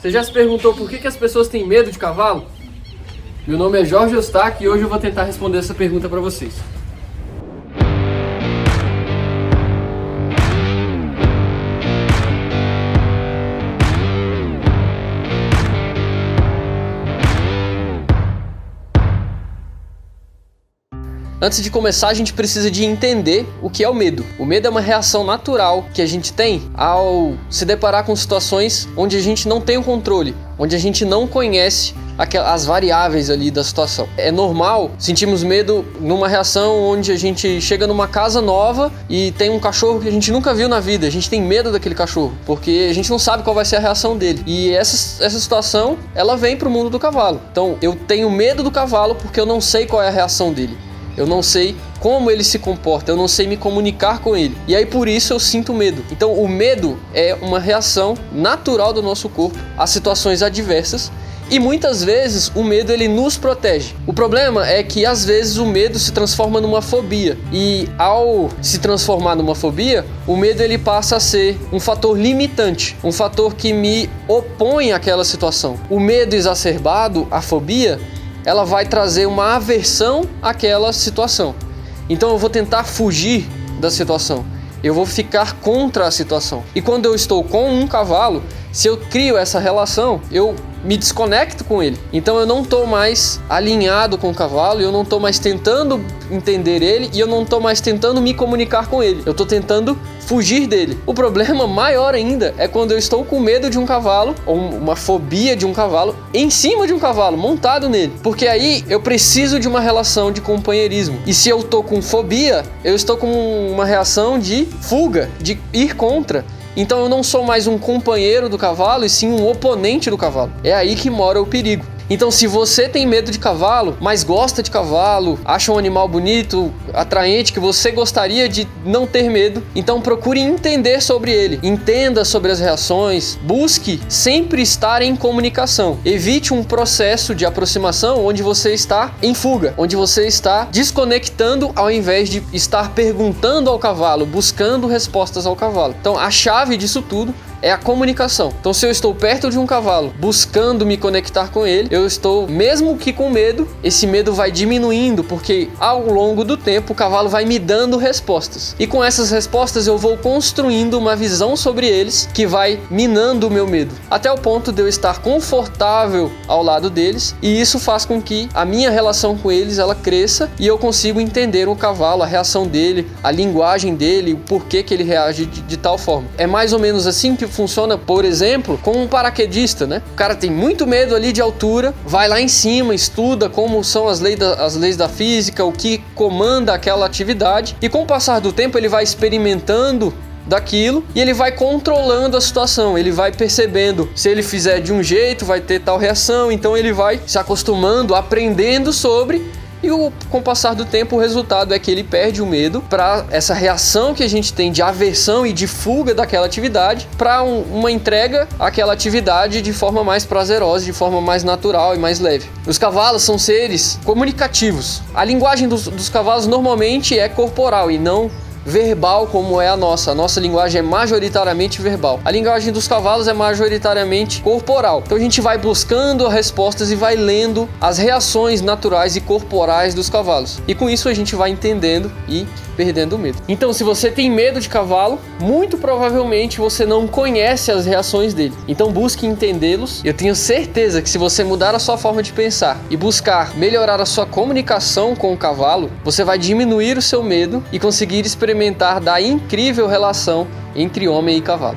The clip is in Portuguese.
Você já se perguntou por que as pessoas têm medo de cavalo? Meu nome é Jorge Eustáquio e hoje eu vou tentar responder essa pergunta para vocês. Antes de começar, a gente precisa de entender o que é o medo. O medo é uma reação natural que a gente tem ao se deparar com situações onde a gente não tem o controle, onde a gente não conhece as variáveis ali da situação. É normal sentirmos medo numa reação onde a gente chega numa casa nova e tem um cachorro que a gente nunca viu na vida. A gente tem medo daquele cachorro, porque a gente não sabe qual vai ser a reação dele. E essa situação, ela vem pro mundo do cavalo. Então, eu tenho medo do cavalo porque eu não sei qual é a reação dele. Eu não sei como ele se comporta, eu não sei me comunicar com ele. E aí por isso eu sinto medo. Então o medo é uma reação natural do nosso corpo a situações adversas. E muitas vezes o medo ele nos protege. O problema é que às vezes o medo se transforma numa fobia. E ao se transformar numa fobia, o medo ele passa a ser um fator limitante, um fator que me opõe àquela situação. O medo exacerbado, a fobia, ela vai trazer uma aversão àquela situação. Então eu vou tentar fugir da situação. Eu vou ficar contra a situação. E quando eu estou com um cavalo, se eu crio essa relação, eu me desconecto com ele. Então eu não estou mais alinhado com o cavalo, eu não estou mais tentando entender ele e eu não estou mais tentando me comunicar com ele. Eu estou tentando fugir dele. O problema maior ainda é quando eu estou com medo de um cavalo, ou uma fobia de um cavalo, em cima de um cavalo, montado nele. Porque aí eu preciso de uma relação de companheirismo. E se eu estou com fobia, eu estou com uma reação de fuga, de ir contra. Então eu não sou mais um companheiro do cavalo, e sim um oponente do cavalo. É aí que mora o perigo. Então se você tem medo de cavalo, mas gosta de cavalo, acha um animal bonito, atraente, que você gostaria de não ter medo, então procure entender sobre ele, entenda sobre as reações, busque sempre estar em comunicação. Evite um processo de aproximação onde você está em fuga, onde você está desconectando ao invés de estar perguntando ao cavalo, buscando respostas ao cavalo. Então a chave disso tudo é a comunicação. Então se eu estou perto de um cavalo, buscando me conectar com ele, eu estou, mesmo que com medo, esse medo vai diminuindo, porque ao longo do tempo o cavalo vai me dando respostas. E com essas respostas eu vou construindo uma visão sobre eles que vai minando o meu medo, até o ponto de eu estar confortável ao lado deles, e isso faz com que a minha relação com eles ela cresça e eu consigo entender o cavalo, a reação dele, a linguagem dele, o porquê que ele reage de tal forma. É mais ou menos assim que funciona, por exemplo, com um paraquedista, né? O cara tem muito medo ali de altura, vai lá em cima, estuda como são as leis da física, o que comanda aquela atividade, e com o passar do tempo ele vai experimentando daquilo e ele vai controlando a situação, ele vai percebendo se ele fizer de um jeito vai ter tal reação, então ele vai se acostumando, aprendendo sobre. E com o passar do tempo o resultado é que ele perde o medo para essa reação que a gente tem de aversão e de fuga daquela atividade para uma entrega àquela atividade de forma mais prazerosa, de forma mais natural e mais leve. Os cavalos são seres comunicativos. A linguagem dos cavalos normalmente é corporal e não verbal como é a nossa. A nossa linguagem é majoritariamente verbal. A linguagem dos cavalos é majoritariamente corporal. Então a gente vai buscando respostas e vai lendo as reações naturais e corporais dos cavalos. E com isso a gente vai entendendo e perdendo o medo. Então se você tem medo de cavalo, muito provavelmente você não conhece as reações dele. Então busque entendê-los. Eu tenho certeza que se você mudar a sua forma de pensar e buscar melhorar a sua comunicação com o cavalo, você vai diminuir o seu medo e conseguir experimentar da incrível relação entre homem e cavalo.